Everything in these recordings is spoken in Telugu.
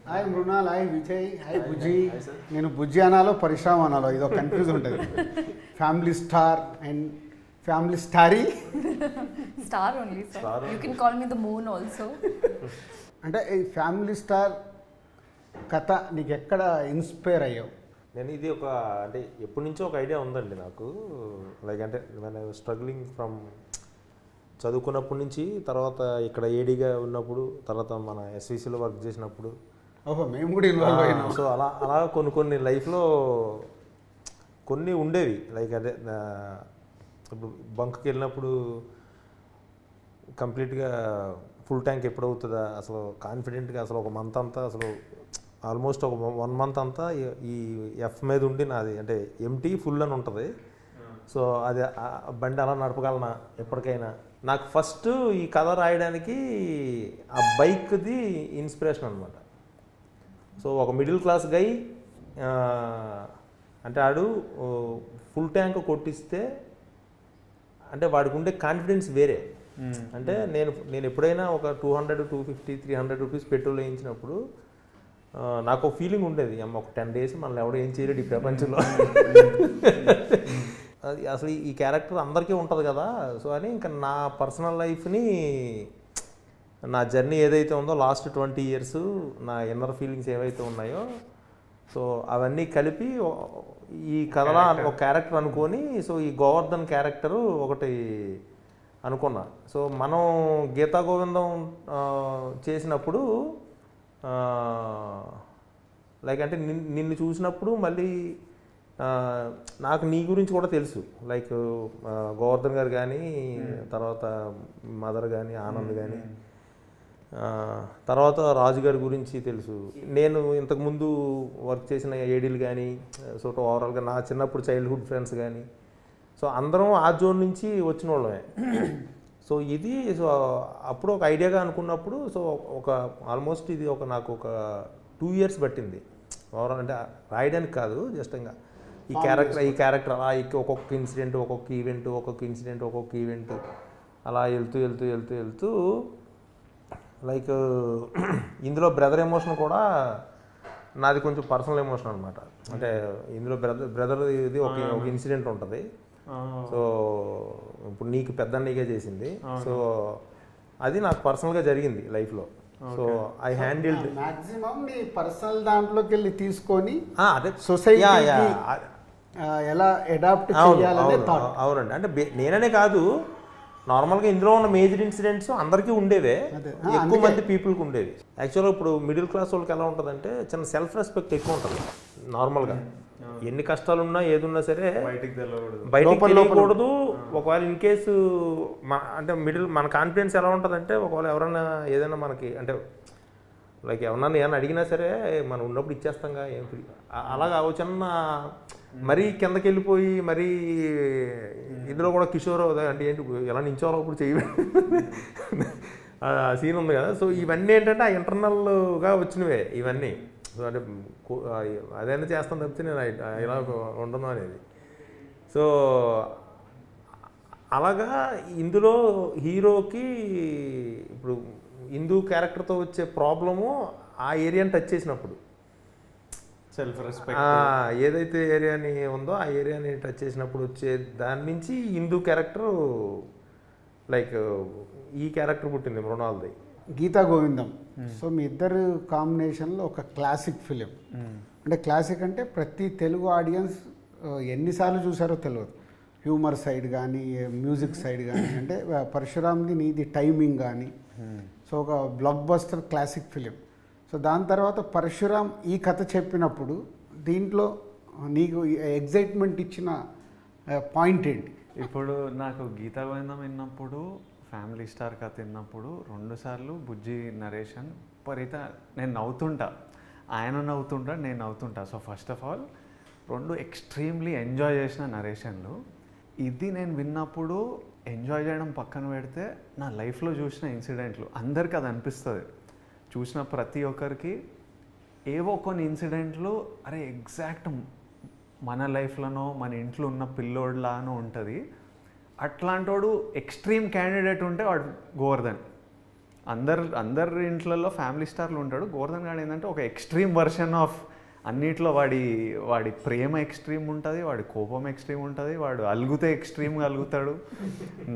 Hi Mrunal, hi Vijay, hi Bujji. నేను బుజ్జి అనాలో పరిశ్రమ అనాలో ఇదో కన్ఫ్యూజ్ ఉంటుంది. ఫ్యామిలీ స్టార్ అండ్ ఫ్యామిలీ స్టారీ. Star only sir, you can call me the moon also. అంటే ఈ ఫ్యామిలీ స్టార్ కథ నీకు ఎక్కడ ఇన్స్పైర్ అయ్యావు? నేను ఇది ఒక అంటే ఎప్పటి నుంచో ఒక ఐడియా ఉందండి నాకు. లైక్ అంటే నేను స్ట్రగ్లింగ్ ఫ్రమ్ చదువుకున్నప్పటి నుంచి, తర్వాత ఇక్కడ ఏడీగా ఉన్నప్పుడు, తర్వాత మన ఎస్విసిలో వర్క్ చేసినప్పుడు, ఓహో మేము కూడా ఇన్వాల్వ్ అయినాం. సో అలా కొన్ని లైఫ్లో కొన్ని ఉండేవి. లైక్ అదే ఇప్పుడు బంక్కి వెళ్ళినప్పుడు కంప్లీట్గా ఫుల్ ట్యాంక్ ఎప్పుడు అవుతుందా అసలు కాన్ఫిడెంట్గా, అసలు ఒక మంత్ అంతా అసలు ఆల్మోస్ట్ ఒక 1 మంత్ అంతా ఈ ఎఫ్ మీద ఉండి నాది అంటే ఎంటీ ఫుల్ అని ఉంటుంది. సో అది బండి అలా నడపగలనా ఎప్పటికైనా. నాకు ఫస్ట్ ఈ కథ రాయడానికి ఆ బైక్ది ఇన్స్పిరేషన్ అనమాట. సో ఒక మిడిల్ క్లాస్ గై అంటే ఆడు ఫుల్ ట్యాంక్ కొట్టిస్తే అంటే వాడికి ఉండే కాన్ఫిడెన్స్ వేరే. అంటే నేను ఎప్పుడైనా ఒక 200, 250, 300 రూపీస్ పెట్రోల్ వేయించినప్పుడు నాకు ఒక ఫీలింగ్ ఉండేది, అమ్మ ఒక 10 days మనల్ని ఎవడో ఏం చేయలేడు ఈ ప్రపంచంలో. అసలు ఈ క్యారెక్టర్ అందరికీ ఉంటుంది కదా. సో అని ఇంకా నా పర్సనల్ లైఫ్ని, నా జర్నీ ఏదైతే ఉందో లాస్ట్ 20 years, నా ఇన్నర్ ఫీలింగ్స్ ఏవైతే ఉన్నాయో, సో అవన్నీ కలిపి ఈ కథలో ఒక క్యారెక్టర్ అనుకొని, సో ఈ గోవర్ధన్ క్యారెక్టరు ఒకటి అనుకున్నా. సో మనం గీతా గోవిందం చేసినప్పుడు లైక్ అంటే నిన్ను చూసినప్పుడు మళ్ళీ నాకు నీ గురించి కూడా తెలుసు. లైక్ గోవర్ధన్ గారు కానీ, తర్వాత మదర్ కానీ, ఆనంద్ కానీ, తర్వాత రాజు గారి గురించి తెలుసు. నేను ఇంతకుముందు వర్క్ చేసిన ఏడీలు కానీ, సో ఓవరాల్గా నా చిన్నప్పుడు చైల్డ్హుడ్ ఫ్రెండ్స్ కానీ, సో అందరం ఆ జోన్ నుంచి వచ్చిన వాళ్ళమే. సో ఇది సో అప్పుడు ఒక ఐడియాగా అనుకున్నప్పుడు, సో ఒక ఆల్మోస్ట్ ఇది నాకు ఒక 2 years పట్టింది ఓవరాల్. అంటే రాయడానికి కాదు, జస్ట్ ఇంకా ఈ క్యారెక్టర్ అలా ఒక్కొక్క ఇన్సిడెంట్, ఒక్కొక్క ఈవెంట్ అలా వెళ్తూ లైక్ ఇందులో బ్రదర్ ఎమోషన్ కూడా నాది కొంచెం పర్సనల్ ఎమోషన్ అనమాట. అంటే ఇందులో బ్రదర్ ఇది ఒక ఇన్సిడెంట్ ఉంటుంది. సో ఇప్పుడు నీకు పెద్దన్నయ్యగా చేసింది, సో అది నాకు పర్సనల్గా జరిగింది లైఫ్లో. సో ఐ హ్యాండిల్డ్ మాక్సిమం నీ పర్సనల్ దాంట్లోకి వెళ్ళి తీసుకొని అదే సొసైటీ ఎలా అడాప్ట్ చేయాలనే థాట్. అవునండి. అంటే నేననే కాదు, నార్మల్గా ఇందులో ఉన్న మేజర్ ఇన్సిడెంట్స్ అందరికీ ఉండేవే, ఎక్కువ మంది పీపుల్కి ఉండేవి. యాక్చువల్గా ఇప్పుడు మిడిల్ క్లాస్ వాళ్ళకి ఎలా ఉంటుందంటే చిన్న సెల్ఫ్ రెస్పెక్ట్ ఎక్కువ ఉంటుంది. నార్మల్గా ఎన్ని కష్టాలున్నా ఏదున్నా సరే బయటికి తెలియకూడదు. ఒకవేళ ఇన్ కేసు అంటే మన కాన్ఫిడెన్స్ ఎలా ఉంటుందంటే, ఒకవేళ ఎవరైనా ఏదైనా మనకి అంటే లైక్ ఎవరన్నా ఏమన్నా అడిగినా సరే మనం ఉన్నప్పుడు ఇచ్చేస్తాంగా, ఏం అలాగా చిన్న మరీ కిందకి వెళ్ళిపోయి మరీ ఇందులో కూడా కిషోర్ అంటే ఏంటి ఎలా నించోలో ఇప్పుడు చేయ సీన్ ఉంది కదా. సో ఇవన్నీ ఏంటంటే ఆ ఇంటర్నల్గా వచ్చినవే ఇవన్నీ. సో అంటే అదైనా చేస్తాను తప్పితే నేను ఇలా ఉండను అనేది. సో అలాగా ఇందులో హీరోకి ఇప్పుడు హిందూ క్యారెక్టర్తో వచ్చే ప్రాబ్లము ఆ ఏరియాని టచ్ చేసినప్పుడు, సెల్ఫ్ రెస్పెక్ట్ ఏదైతే ఏరియాని ఉందో ఆ ఏరియాని టచ్ చేసినప్పుడు వచ్చే దాని నుంచి హిందూ క్యారెక్టర్ లైక్ ఈ క్యారెక్టర్ పుట్టింది మృణాల్ది, గీతా గోవిందం. సో మీ ఇద్దరు కాంబినేషన్లో ఒక క్లాసిక్ ఫిలిం. అంటే క్లాసిక్ అంటే ప్రతి తెలుగు ఆడియన్స్ ఎన్నిసార్లు చూసారో తెలియదు. హ్యూమర్ సైడ్ కానీ, మ్యూజిక్ సైడ్ కానీ, అంటే పరశురామ్ది నీది టైమింగ్ కానీ, సో ఒక block buster classic film. So దాని తర్వాత పరశురామ్ ఈ కథ చెప్పినప్పుడు దీంట్లో నీకు ఎగ్జైట్మెంట్ ఇచ్చిన పాయింట్ ఏంటి? ఇప్పుడు నాకు గీతా గోవిందం విన్నప్పుడు, ఫ్యామిలీ స్టార్ కథ విన్నప్పుడు 2 సార్లు బుజ్జి నరేషన్ నేను నవ్వుతుంటా, ఆయన నవ్వుతుంటా, నేను నవ్వుతుంటా. So first of all 2 extremely enjoy చేసిన నరేషన్లు. ఇది నేను విన్నప్పుడు ఎంజాయ్ చేయడం పక్కన పెడితే నా లైఫ్లో చూసిన ఇన్సిడెంట్లు అందరికీ అది అనిపిస్తుంది. చూసిన ప్రతి ఒక్కరికి ఏవో కొన్ని ఇన్సిడెంట్లు అరే ఎగ్జాక్ట్ మన లైఫ్లోనో మన ఇంట్లో ఉన్న పిల్లోడ్లానో ఉంటుంది. అట్లాంటోడు ఎక్స్ట్రీమ్ క్యాండిడేట్ ఉంటే వాడు గోవర్ధన్. అందరి ఇంట్లలో ఫ్యామిలీ స్టార్లు ఉంటాడు. గోవర్ధన్ గాడు ఏంటంటే ఒక ఎక్స్ట్రీమ్ వర్షన్ ఆఫ్ అన్నిట్లో. వాడి ప్రేమ ఎక్స్ట్రీమ్ ఉంటుంది, వాడి కోపం ఎక్స్ట్రీమ్ ఉంటుంది, వాడు అలుగుతే ఎక్స్ట్రీమ్గా అలుగుతాడు,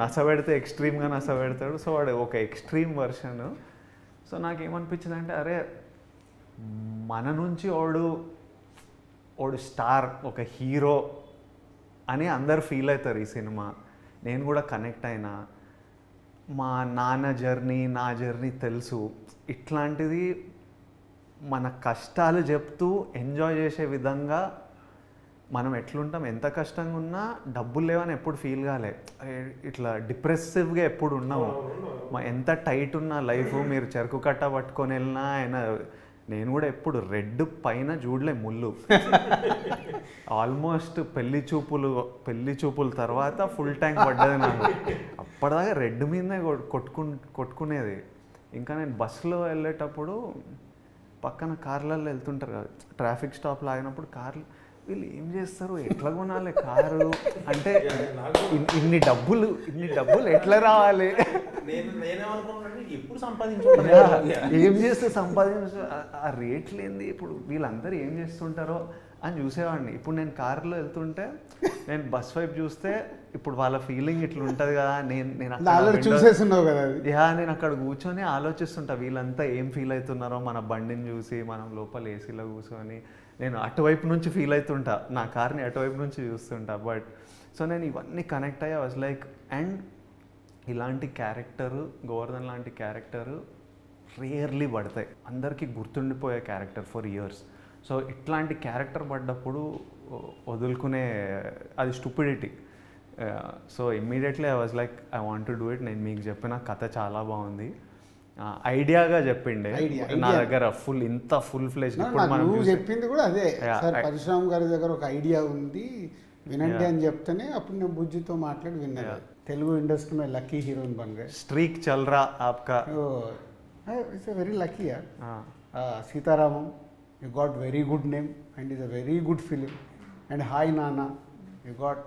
నసబెడితే ఎక్స్ట్రీమ్గా నసబెడతాడు. సో వాడు ఒక ఎక్స్ట్రీమ్ వర్షన్. సో నాకేమనిపించింది అంటే అరే మన నుంచి వాడు స్టార్, ఒక హీరో అని అందరు ఫీల్ అవుతారు ఈ సినిమా. నేను కూడా కనెక్ట్ అయినా. మా నాన్న జర్నీ, నా జర్నీ తెలుసు. ఇట్లాంటిది మన కష్టాలు చెప్తూ ఎంజాయ్ చేసే విధంగా మనం ఎట్లుంటాం. ఎంత కష్టంగా ఉన్నా డబ్బులు లేవని ఎప్పుడు ఫీల్ కాలే, ఇట్లా డిప్రెసివ్గా ఎప్పుడు ఉన్నాము. ఎంత టైట్ ఉన్న లైఫ్, మీరు చెరుకు కట్ట పట్టుకొని వెళ్ళినా ఆయన. నేను కూడా ఎప్పుడు రెడ్ పైన చూడలే ముళ్ళు. ఆల్మోస్ట్ పెళ్లి చూపుల తర్వాత ఫుల్ ట్యాంక్ పడ్డది నాకు. అప్పటిదాకా రెడ్ మీదనే కొట్టుకునేది. ఇంకా నేను బస్సులో వెళ్ళేటప్పుడు పక్కన కార్లలో వెళ్తుంటారు కదా, ట్రాఫిక్ స్టాప్లో ఆగినప్పుడు కార్లు, వీళ్ళు ఏం చేస్తారు, ఎట్లా కొనాలి కారు అంటే, ఇన్ని డబ్బులు ఎట్లా రావాలి, ఏం చేస్తే సంపాదించు, ఆ రేట్లు ఏంది, ఇప్పుడు వీళ్ళందరూ ఏం చేస్తుంటారో అని చూసేవాడిని. ఇప్పుడు నేను కారులో వెళ్తుంటే నేను బస్ వైపు చూస్తే ఇప్పుడు వాళ్ళ ఫీలింగ్ ఇట్లా ఉంటుంది కదా. నేను అక్కడ కూర్చొని ఆలోచిస్తుంటా వీళ్ళంతా ఏం ఫీల్ అవుతున్నారో మన బండిని చూసి, మనం లోపల ఏసీలో కూర్చొని. నేను అటువైపు నుంచి ఫీల్ అవుతుంటా, నా కార్ని అటువైపు నుంచి చూస్తుంటా. బట్ సో నేను ఇవన్నీ కనెక్ట్ అయ్యా. వాజ్ లైక్, అండ్ ఇలాంటి క్యారెక్టరు, గోవర్ధన్ లాంటి క్యారెక్టరు రేర్లీ పడతాయి. అందరికీ గుర్తుండిపోయే క్యారెక్టర్ ఫర్ ఇయర్స్. సో ఇట్లాంటి క్యారెక్టర్ పడ్డప్పుడు వదులుకునే అది stupidity. So immediately I was like I want to do it. నేను మీకు చెప్పిన కథ చాలా బాగుంది, ఐడియాగా చెప్పిండే నా దగ్గర ఫుల్ ఫ్లెజ్. చెప్పింది కూడా అదే సార్, పరశురామ్ గారి దగ్గర ఒక ఐడియా ఉంది వినండి అని చెప్తేనే అప్పుడు నేను బుజ్జితో మాట్లాడి విన్నాను. తెలుగు ఇండస్ట్రీ में लकी हीरोइन बन गए. स्ट्रीक चल रहा आपका. इट्स a very lucky यार. Sita Ramam, you got very good name and is a very good film. And Hi Nana, you got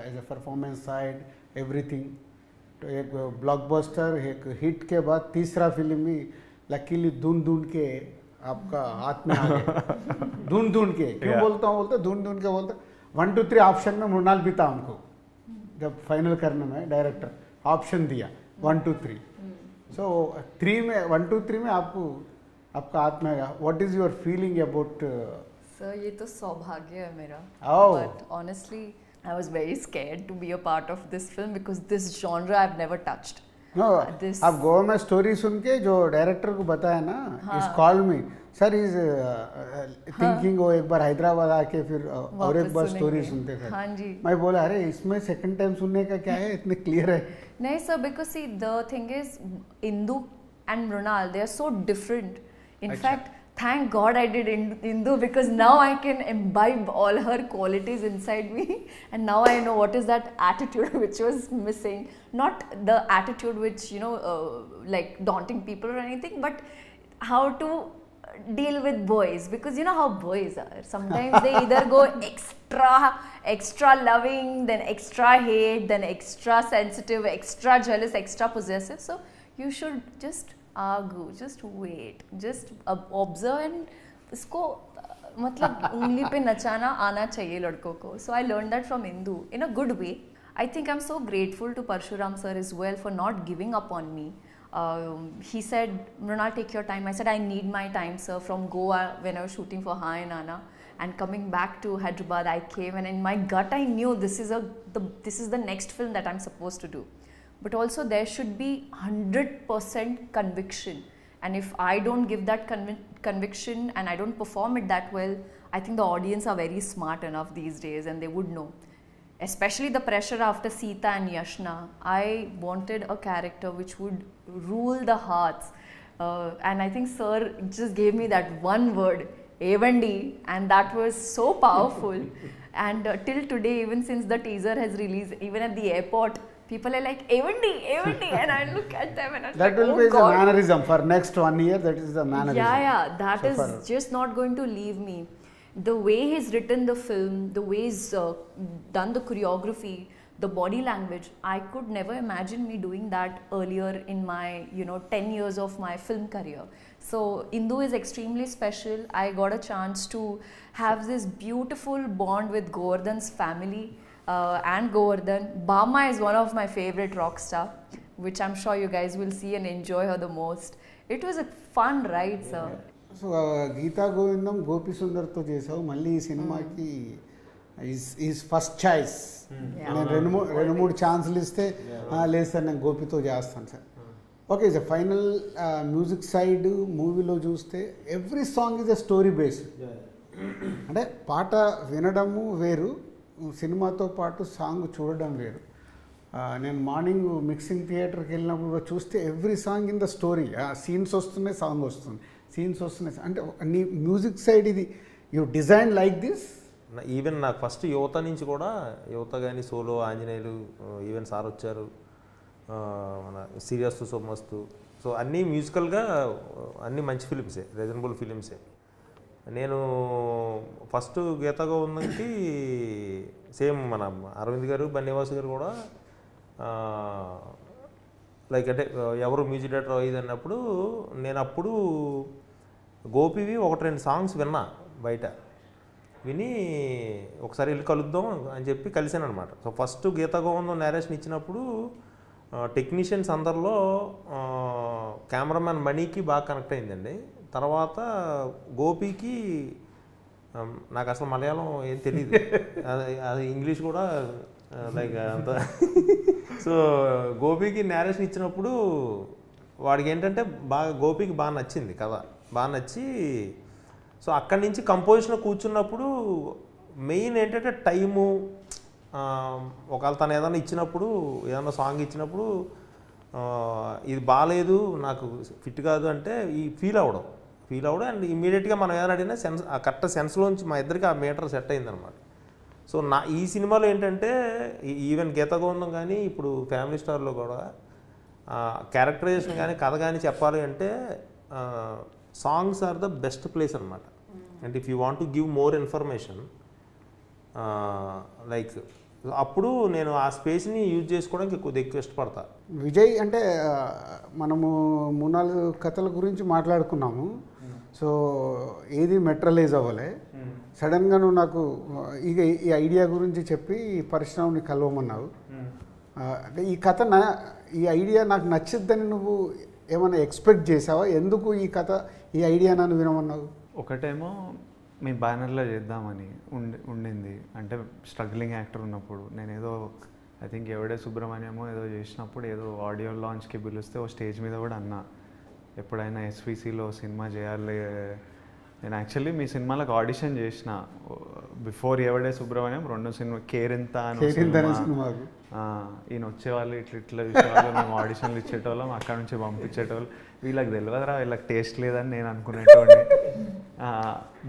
as a performance side everything. तो एक ब्लॉकबस्टर, एक हिट के बाद तीसरा फिल्म भी लकीली ढूंढ के आपका हाथ में आ गया. ढूंढ के क्यों बोलता हूँ, ढूंढ के बोलता 1 2 3 ऑप्शन में मृणाल भी था हमको. जब फाइनल करने में डायरेक्टर ऑप्शन दिया 1 2 3. सो 3 में 1 2 3 में आपका हाथ में आएगा. What is your feeling about? Sir ये तो सौभाग्य है मेरा. Oh. But honestly I was very scared to be a part of this film because this genre I've never touched. No, आप गोवा में स्टोरी सुन के जो डायरेक्टर को बताया ना, इस कॉल में सर इज थिंकिंग वो एक बार हैदराबाद आके फिर और एक बार स्टोरी सुनते थे. हाँ जी. मैं बोला अरे इसमें सेकंड टाइम सुनने का क्या है, इतने क्लियर है. नहीं sir, because see the thing is Indu and Mrunal, they are so different. In fact, thank God I did Indu because now I can imbibe all her qualities inside me, and now I know what is that attitude which was missing. Not the attitude which like daunting people or anything, but how to deal with boys, because you know how boys are. Sometimes they either go extra loving, then extra hate, then extra sensitive, extra jealous, extra possessive. So you should just argue, just wait, just observe, and इसको मतलब उंगली पे नचाना आना चाहिए लड़कों को. So I learned that from Indu in a good way. I think I'm so grateful to Parshuram sir as well for not giving up on me. He said, Mrunal, take your time. I said, I need my time, sir. From Goa, when I was shooting for Hi Nana, and coming back to Hyderabad, I came, and in my gut, I knew this is the next film that I'm supposed to do. But also, there should be 100% conviction. And if I don't give that conviction and I don't perform it that well, I think the audience are very smart enough these days, and they would know. Especially the pressure after Sita and Yashna, I wanted a character which would rule the hearts. And I think sir just gave me that one word, Evandi, and that was so powerful. And till today, even since the teaser has released, even at the airport, people are like, Evandi, and I look at them and I'm like, that will be the mannerism for next 1 year. That is the mannerism. Yeah, that is just not going to leave me. The way he's written the film, the way he's done the choreography, the body language, I could never imagine me doing that earlier in my 10 years of my film career. So Indu is extremely special. I got a chance to have this beautiful bond with Govardhan's family and Govardhan. Bama is one of my favorite rock star, which I'm sure you guys will see and enjoy her the most. It was a fun ride, sir. So Geetha Govindam Gopi సుందర్తో చేసావు, మళ్ళీ ఈ సినిమాకి ఈజ్ ఫస్ట్ చాయిస్. నేను రెండు మూడు ఛాన్సులు ఇస్తే లేదు సార్ నేను గోపితో చేస్తాను sir. Okay sir, final music side మూవీలో చూస్తే every song is a story based. అంటే పాట వినడము వేరు, సినిమాతో పాటు సాంగ్ చూడడం వేరు. నేను మార్నింగ్ మిక్సింగ్ థియేటర్కి వెళ్ళినప్పుడు చూస్తే every song in the story, scenes వస్తున్నాయి, సాంగ్ వస్తుంది, సీన్స్ వస్తున్నాయి. అంటే నీ మ్యూజిక్ సైడ్ ఇది you design like this. Even నాకు ఫస్ట్ యువత నుంచి కూడా, యువత కానీ సోలో, ఆంజనేయులు, ఈవెన్ సార్ వచ్చారు, మన సీరియస్ సోమస్తు, సో అన్నీ మ్యూజికల్గా అన్నీ మంచి ఫిలిమ్సే, రీజనబుల్ ఫిలిమ్సే. నేను ఫస్ట్ గీతా గోవిందంకి సేమ్ మన అరవింద్ గారు, బన్నివాస్ గారు కూడా లైక్ అంటే ఎవరు మ్యూజిక్ డైరెక్టర్ ఇది అన్నప్పుడు నేను అప్పుడు గోపివి 1-2 సాంగ్స్ విన్నా బయట, విని ఒకసారి వెళ్ళి కలుద్దాం అని చెప్పి కలిసాను అనమాట. సో ఫస్ట్ గీతా గోవిందం నేరేషన్ ఇచ్చినప్పుడు టెక్నీషియన్స్ అందరిలో కెమెరామ్యాన్ మణికి బాగా కనెక్ట్ అయిందండి. తర్వాత గోపికి నాకు అసలు మలయాళం ఏం తెలియదు, అది ఇంగ్లీష్ కూడా లైక్ అంత. సో గోపికి నేరేషన్ ఇచ్చినప్పుడు వాడికి ఏంటంటే గోపికి బాగా నచ్చింది కదా, బాగా నచ్చి సో అక్కడి నుంచి కంపోజిషన్ కూర్చున్నప్పుడు మెయిన్ ఏంటంటే టైము, ఒకవేళ తను ఏదైనా ఇచ్చినప్పుడు, ఏదైనా సాంగ్ ఇచ్చినప్పుడు ఇది బాగాలేదు, నాకు ఫిట్ కాదు అంటే ఈ ఫీల్ అవ్వడం అండ్ ఇమీడియట్గా మనం ఏదైనా అడిగినా సెన్స్, ఆ కరెక్ట్ సెన్స్లోంచి మా ఇద్దరికి ఆ మీటర్ సెట్ అయిందనమాట. సో ఈ సినిమాలో ఏంటంటే ఈవెన్ గీతా గోవిందం కానీ ఇప్పుడు ఫ్యామిలీ స్టార్లో కూడా క్యారెక్టరైజేషన్ కానీ కథ కానీ చెప్పాలి అంటే songs are the best place అనమాట. And if you want to give more information like అప్పుడు నేను ఆ స్పేస్ని యూజ్ చేసుకోవడానికి కొద్దిగా ఎక్కువ ఇష్టపడతా. విజయ్ అంటే మనము 3-4 కథల గురించి మాట్లాడుకున్నాము. సో ఏది మెట్రలైజ్ అవ్వలే. సడన్గా నువ్వు నాకు ఇక ఈ ఐడియా గురించి చెప్పి పరిశ్రమని కలవమన్నావు. అంటే ఈ కథ ఈ ఐడియా నాకు నచ్చిద్దని నువ్వు ఏమైనా ఎక్స్పెక్ట్ చేసావా? ఎందుకు ఈ ఐడియా నన్ను వినమన్నావు? ఒకటేమో మీ బ్యానర్లో చేద్దామని ఉండింది. అంటే స్ట్రగ్లింగ్ యాక్టర్ ఉన్నప్పుడు నేను ఏదో ఐ థింక్ ఎవడే సుబ్రహ్మణ్యమో ఏదో చేసినప్పుడు ఏదో ఆడియో లాంచ్కి పిలిస్తే ఓ స్టేజ్ మీద కూడా అన్నా, ఎప్పుడైనా ఎస్విసిలో సినిమా చేయాలి. నేను యాక్చువల్లీ మీ సినిమాలకు ఆడిషన్ చేసిన బిఫోర్ ఎవడే సుబ్రహ్మణ్యం 2 సినిమా కేరింత ఈయన వచ్చేవాళ్ళు, ఇట్లా విషయాలు మేము ఆడిషన్లు ఇచ్చేటోళ్ళం, అక్కడ నుంచి పంపించేటోళ్ళు. వీళ్ళకి తెలియదురా, వీళ్ళకి టేస్ట్ లేదని నేను అనుకునేటోడిని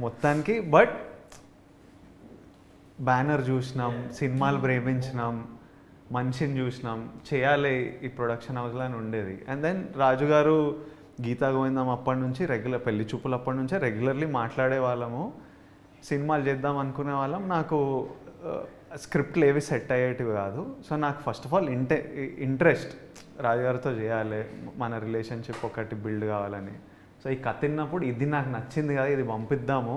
మొత్తానికి. బట్ బ్యానర్ చూసినాం, సినిమాలు ప్రేమించినాం, మనిషిని చూసినాం, చేయాలి ఈ ప్రొడక్షన్ హౌస్లో అని ఉండేది. అండ్ దెన్ రాజు గారు గీతా గోవిందం అప్పటి నుంచి రెగ్యులర్, పెళ్లి చూపులు అప్పటి నుంచే రెగ్యులర్లీ మాట్లాడే వాళ్ళము, సినిమాలు చేద్దాం అనుకునే వాళ్ళం. నాకు స్క్రిప్ట్లు ఏవి సెట్ అయ్యేటివి కాదు. సో నాకు ఫస్ట్ ఆఫ్ ఆల్ ఇంట్రెస్ట్ రాజుగారితో చేయాలి, మన రిలేషన్షిప్ ఒకటి బిల్డ్ కావాలని. సో ఈ కథ తిన్నప్పుడు ఇది నాకు నచ్చింది కదా, ఇది పంపిద్దాము,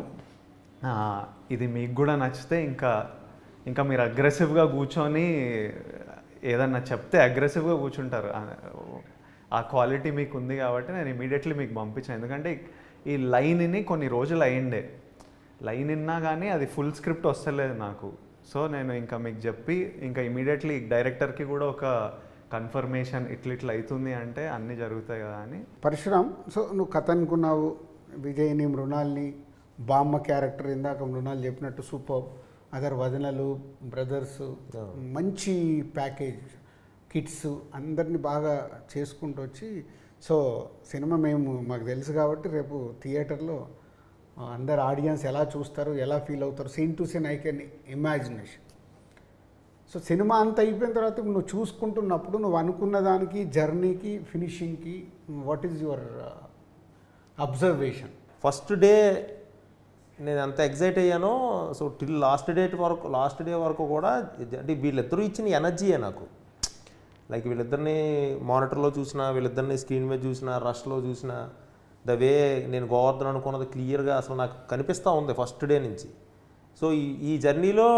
ఇది మీకు కూడా నచ్చితే ఇంకా మీరు అగ్రెసివ్గా కూర్చొని ఏదన్నా చెప్తే అగ్రెసివ్గా కూర్చుంటారు. ఆ క్వాలిటీ మీకు ఉంది కాబట్టి నేను ఇమీడియట్లీ మీకు పంపించాను. ఎందుకంటే ఈ లైన్ని కొన్ని రోజులు అయ్యిండే, లైన్ విన్నా కానీ అది ఫుల్ స్క్రిప్ట్ వస్తలేదు నాకు. సో నేను ఇంకా మీకు చెప్పి ఇంకా ఇమీడియట్లీ డైరెక్టర్కి కూడా ఒక కన్ఫర్మేషన్ ఇట్లా అవుతుంది అంటే అన్నీ జరుగుతాయి కదా అని. పరశురామ్, సో నువ్వు కథ అనుకున్నావు, విజయ్ని, మృణాల్ని, బామ్మ క్యారెక్టర్ ఇందాక మృణాల్ చెప్పినట్టు సూపర్, అదర్ వదనలు, బ్రదర్స్, మంచి ప్యాకేజ్, కిడ్స్ అందరినీ బాగా చేసుకుంటూ వచ్చి, సో సినిమా మాకు తెలుసు కాబట్టి రేపు థియేటర్లో అందరు ఆడియన్స్ ఎలా చూస్తారు, ఎలా ఫీల్ అవుతారు, scene to scene I can imagination. సో సినిమా అంతా అయిపోయిన తర్వాత నువ్వు చూసుకుంటున్నప్పుడు నువ్వు అనుకున్న దానికి, జర్నీకి, ఫినిషింగ్కి what is your observation? First day నేను ఎంత ఎగ్జైట్ అయ్యానో, సో టిల్ లాస్ట్ డే వరకు కూడా అంటే వీళ్ళిద్దరూ ఇచ్చిన ఎనర్జీయే నాకు. లైక్ వీళ్ళిద్దరిని మానిటర్లో చూసినా, వీళ్ళిద్దరిని స్క్రీన్ మీద చూసినా, రష్లో చూసినా, ద వే నేను గోవర్ధన్ అనుకున్నది క్లియర్గా అసలు నాకు కనిపిస్తూ ఉంది ఫస్ట్ డే నుంచి. సో ఈ జర్నీలో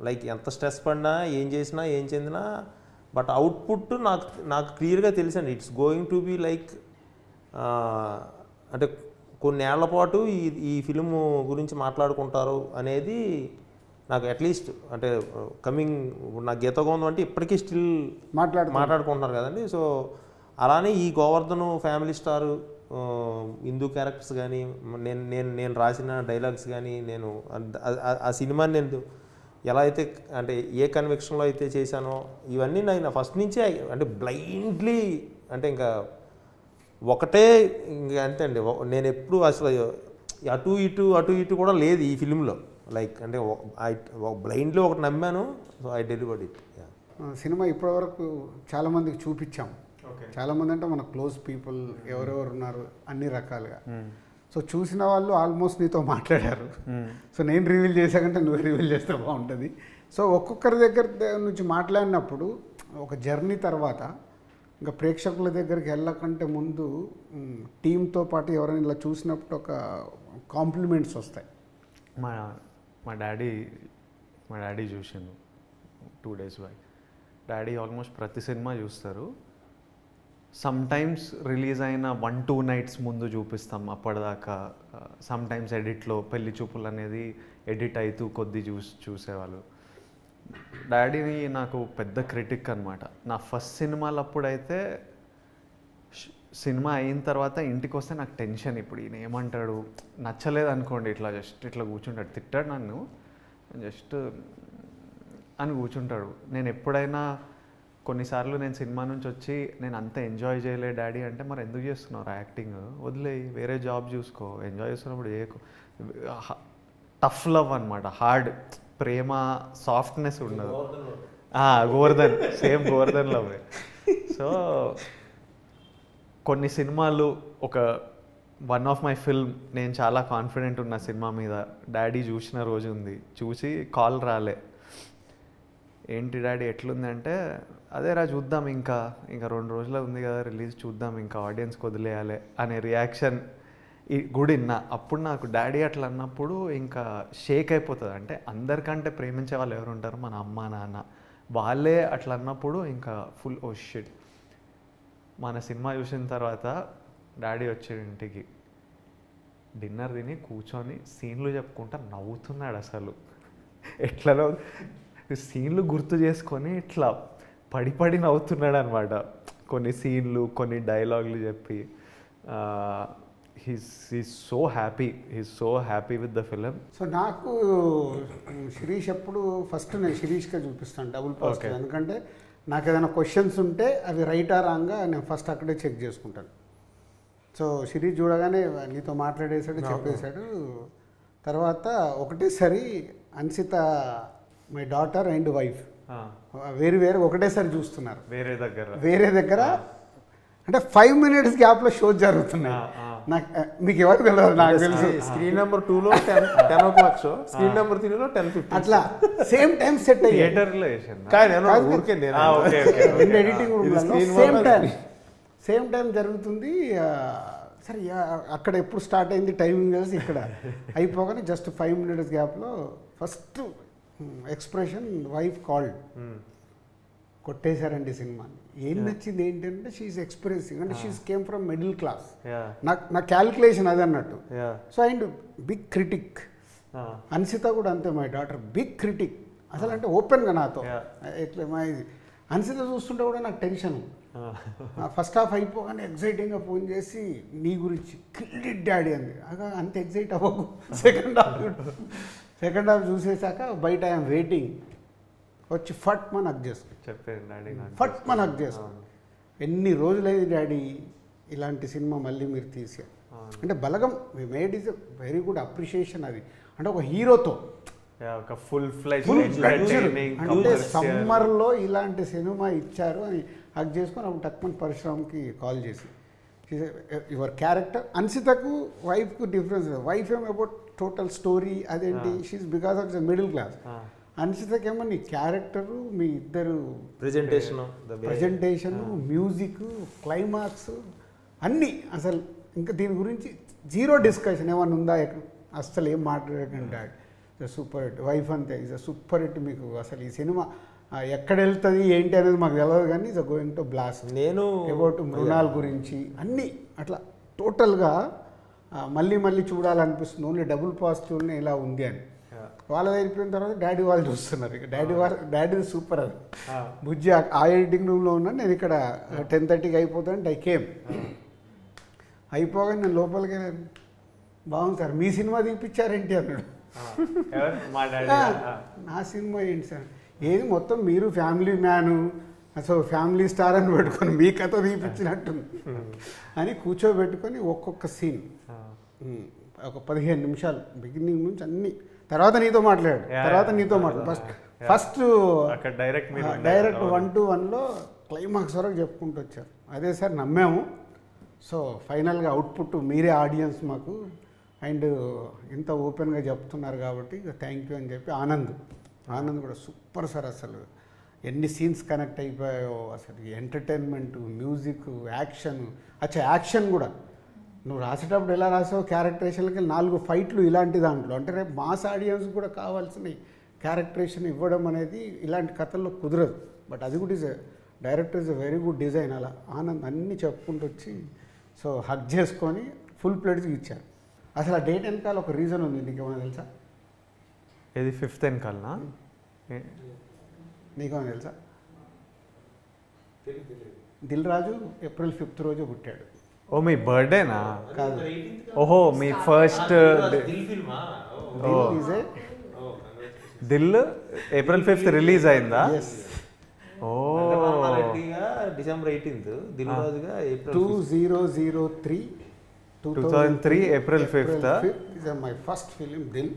లైక్ ఎంత స్ట్రెస్ పడినా, ఏం చేసినా, ఏం చెందినా, బట్ అవుట్పుట్ నాకు క్లియర్గా తెలుసండి. It's going to be like అంటే కొన్నేళ్ల పాటు ఈ ఫిలిం గురించి మాట్లాడుకుంటారు అనేది నాకు అట్లీస్ట్ అంటే కమింగ్ నాకు గీతగోందం అంటే ఇప్పటికీ స్టిల్ మాట్లాడుకుంటున్నారు కదండి. సో అలానే ఈ Govardhan family star Hindu characters కానీ, నేను రాసిన డైలాగ్స్ కానీ, నేను ఆ సినిమాని నేను ఎలా అయితే అంటే ఏ కన్విక్షన్లో అయితే చేశానో ఇవన్నీ నేను ఫస్ట్ నుంచే అంటే బ్లైండ్లీ అంటే ఇంకా ఒకటే ఇంకా అంతే అండి. నేను ఎప్పుడు అసలు అటు ఇటు కూడా లేదు ఈ ఫిలింలో. లైక్ అంటే బ్లైండ్లో ఒకటి నమ్మాను, so I delivered it. Cinema ఇప్పటివరకు చాలామందికి చూపించాం. చాలామంది అంటే మన క్లోజ్ పీపుల్ ఎవరెవరు ఉన్నారు అన్ని రకాలుగా. సో చూసిన వాళ్ళు ఆల్మోస్ట్ నీతో మాట్లాడారు. సో నేను రివీల్ చేశాకంటే నువ్వు రివీల్ చేస్తే బాగుంటుంది. సో ఒక్కొక్కరి దగ్గర నుంచి మాట్లాడినప్పుడు ఒక జర్నీ తర్వాత ఇంకా ప్రేక్షకుల దగ్గరికి వెళ్ళకంటే ముందు టీంతో పాటు ఎవరైనా ఇలా చూసినప్పుడు ఒక కాంప్లిమెంట్స్ వస్తాయి. మా డాడీ చూసిండు 2 days బ్యాక్. డాడీ ఆల్మోస్ట్ ప్రతి సినిమా చూస్తారు. సమ్ టైమ్స్ రిలీజ్ అయిన 1-2 nights ముందు చూపిస్తాం. అప్పటిదాకా సమ్ టైమ్స్ ఎడిట్లో పెళ్లి చూపులు అనేది ఎడిట్ అవుతూ కొద్ది చూసేవాళ్ళు. డాడీని నాకు పెద్ద క్రిటిక్ అనమాట. నా ఫస్ట్ సినిమాలు అప్పుడైతే సినిమా అయిన తర్వాత ఇంటికి వస్తే నాకు టెన్షన్. ఇప్పుడు ఈయన ఏమంటాడు, నచ్చలేదు అనుకోండి, ఇట్లా కూర్చుంటాడు, తిట్టాడు నన్ను, జస్ట్ అని కూర్చుంటాడు. నేను ఎప్పుడైనా కొన్నిసార్లు నేను సినిమా నుంచి వచ్చి నేను అంత ఎంజాయ్ చేయలే డాడీ అంటే, మరి ఎందుకు చేస్తున్నావు యాక్టింగ్, వదిలేయి, వేరే జాబ్ చూసుకో, ఎంజాయ్ చేస్తున్నప్పుడు చేయకు. టఫ్ లవ్ అనమాట, హార్డ్ ప్రేమ, సాఫ్ట్నెస్ ఉండదు. Govardhan same Govardhan love. So కొన్ని సినిమాలు వన్ ఆఫ్ మై ఫిల్మ్ నేను చాలా కాన్ఫిడెంట్ ఉన్న సినిమా మీద డాడీ చూసిన రోజు ఉంది. చూసి కాల్ రాలే, ఏంటి డాడీ ఎట్లుంది అంటే, అదేరా చూద్దాం, ఇంకా 2 రోజులు ఉంది కదా రిలీజ్, చూద్దాం, ఇంకా ఆడియన్స్కి వదిలేయాలి అనే రియాక్షన్ గుడి విన్నా. అప్పుడు నాకు డాడీ అట్లా అన్నప్పుడు ఇంకా షేక్ అయిపోతుంది. అంటే అందరికంటే ప్రేమించే వాళ్ళు ఎవరు ఉంటారు, మన అమ్మ నాన్న, వాళ్ళే అట్లా అన్నప్పుడు ఇంకా ఫుల్ ఓ షిట్. మన సినిమా చూసిన తర్వాత డాడీ వచ్చాడు ఇంటికి, డిన్నర్ తిని కూర్చొని సీన్లు చెప్పుకుంటా నవ్వుతున్నాడు. అసలు ఎట్లా సీన్లు గుర్తు చేసుకొని ఇట్లా పడి నవ్వుతున్నాడు అనమాట. కొన్ని సీన్లు, కొన్ని డైలాగులు చెప్పి he's so happy with the film. So నాకు శిరీష్ ఎప్పుడు ఫస్ట్ నేను శిరీష్గా చూపిస్తాను డబుల్ పాజిటివ్. ఎందుకంటే నాకు ఏదైనా క్వశ్చన్స్ ఉంటే అవి రైట్ ఆ రాంగా నేను ఫస్ట్ అక్కడే చెక్ చేసుకుంటాను. సో శిరీష్ చూడగానే నీతో మాట్లాడేశాడు, చెప్పేశాడు. తర్వాత ఒకటేసారి Ansitha my daughter and wife వేరు ఒకటేసారి చూస్తున్నారు వేరే దగ్గర. అంటే 5 minutes గ్యాప్లో షోస్ జరుగుతున్నాయి. నాకు మీకు ఎవరు తెలియదు, నాకు తెలుసు. స్క్రీన్ నెంబర్ 2లో 10 o'clock షో, స్క్రీన్ నెంబర్ 3లో 10:50 అట్లా సేమ్ టైం సెట్ అయ్యి ఎడిటింగ్ సేమ్ టైం జరుగుతుంది. సరే అక్కడ ఎప్పుడు స్టార్ట్ అయింది టైమింగ్ కలిసి ఇక్కడ అయిపోగానే జస్ట్ 5 minutes గ్యాప్లో ఫస్ట్ ఎక్స్ప్రెషన్ వైఫ్ కాల్డ్, కొట్టేశారండి సినిమాని. ఏం నచ్చింది ఏంటంటే షీఈస్ ఎక్స్ప్రెసింగ్, అంటే she's came from middle class. నా క్యాల్కులేషన్ అది అన్నట్టు. So and big critic. అన్సిత కూడా అంతే, మై డాటర్ బిగ్ క్రిటిక్. అసలు అంటే ఓపెన్గా నాతో ఎట్లా మా అన్సిత చూస్తుంటే కూడా నాకు టెన్షన్. ఫస్ట్ హాఫ్ అయిపోగానే ఎగ్జైటింగ్గా ఫోన్ చేసి నీ గురించి కిల్డ్ డాడీ అంది. అంత ఎగ్జైట్ అవ్వకు, సెకండ్ హాఫ్ చూసేసాక బయట ఐఎమ్ వెయిటింగ్, వచ్చి ఫట్ మన హక్ చేసుకో, ఫట్ మన హక్ చేసుకో. ఎన్ని రోజులైంది డాడీ ఇలాంటి సినిమా మళ్ళీ మీరు తీసారు అంటే Balagam we made is very good appreciation. అది అంటే ఒక హీరోతో అంటే సమ్మర్లో ఇలాంటి సినిమా ఇచ్చారు అని హక్ చేసుకొని అప్పుడు టక్మన్ పరశురామ్కి కాల్ చేసి, యువర్ క్యారెక్టర్. అన్సితకు వైఫ్కు డిఫరెన్స్. వైఫ్ ఏమో అబౌట్ టోటల్ స్టోరీ అదేంటి, she is because of the middle class. అన్సితకేమో నీ క్యారెక్టరు, మీ ఇద్దరు ప్రజెంటేషన్, మ్యూజిక్, క్లైమాక్స్ అన్నీ అసలు ఇంకా దీని గురించి జీరో డిస్కషన్ ఏమన్నా ఉందా, అస్సలు ఏం మాట్లాడకండి. Super hit. వైఫ్ అంతే ఇస్ అ సూపర్ హిట్. మీకు అసలు ఈ సినిమా ఎక్కడ వెళ్తుంది ఏంటి అనేది మాకు తెలియదు, కానీ ఇస్ గోయింగ్ టు బ్లాస్ట్. నేను అబౌట్ మృణాల్ గురించి అన్నీ అట్లా టోటల్గా మళ్ళీ మళ్ళీ చూడాలనిపిస్తుంది. ఓన్లీ డబుల్ పాజిటివ్ని ఇలా ఉంది అని. వాళ్ళది అయిపోయిన తర్వాత డాడీ వాళ్ళు చూస్తున్నారు. ఇక డాడీ సూపర్. అది బుజ్జి ఆ ఎడిటింగ్ రూమ్లో ఉన్నాను, నేను ఇక్కడ 10:30కి అయిపోతాను. ఐ కేమ్ అయిపోగానే నేను లోపలికి వెళ్ళాను. బాగుంది సార్, మీ సినిమా తీపిచ్చారేంటి అన్నాడు. నా సినిమా ఏంటి సార్, ఏది మొత్తం మీరు ఫ్యామిలీ మ్యాను, అసలు ఫ్యామిలీ స్టార్ అని పెట్టుకొని మీ కథ తీపిచ్చినట్టుంది అని కూర్చోబెట్టుకొని ఒక్కొక్క సీన్ ఒక 15 నిమిషాలు బిగినింగ్ నుంచి అన్ని. తర్వాత నీతో మాట్లాడు, తర్వాత నీతో మాట్లాడు. ఫస్ట్ డైరెక్ట్ 1-to-1లో క్లైమాక్స్ వరకు చెప్పుకుంటూ వచ్చారు. అదే సార్ నమ్మాము. సో ఫైనల్గా అవుట్పుట్ మీరే ఆడియన్స్ మాకు, అండ్ ఇంత ఓపెన్గా చెప్తున్నారు కాబట్టి థ్యాంక్ యూ అని చెప్పి ఆనంద్ కూడా సూపర్ సార్. అసలు ఎన్ని సీన్స్ కనెక్ట్ అయిపోయాయో, అసలు ఎంటర్టైన్మెంట్, మ్యూజిక్, యాక్షన్. యాక్షన్ కూడా నువ్వు రాసేటప్పుడు ఎలా రాసావు, క్యారెక్టరేషన్కి 4 ఫైట్లు ఇలాంటి దాంట్లో. అంటే రేపు మాస్ ఆడియన్స్ కూడా కావాల్సిన క్యారెక్టరేషన్ ఇవ్వడం అనేది ఇలాంటి కథల్లో కుదరదు. బట్ అది కూడా director is a very good design. అలా ఆనంద్ అన్నీ చెప్పుకుంటూ వచ్చి సో హక్ చేసుకొని ఫుల్ ప్లేట్స్కి ఇచ్చారు. అసలు ఆ డేట్ వెనకాల ఒక రీజన్ ఉంది, నీకేమైనా తెలుసా? ఇది 5th వెనకాలనా? నీకేమైనా తెలుసా? దిల్ రాజు April 5th రోజు పుట్టాడు. ఓ మీ బర్త్డేనా? కాదు, ఓహో మీ first Dil April 5th release అయిందా? ఓ December 18th, దిల్ రాజుగా 2003 April 5th is my first film Dil.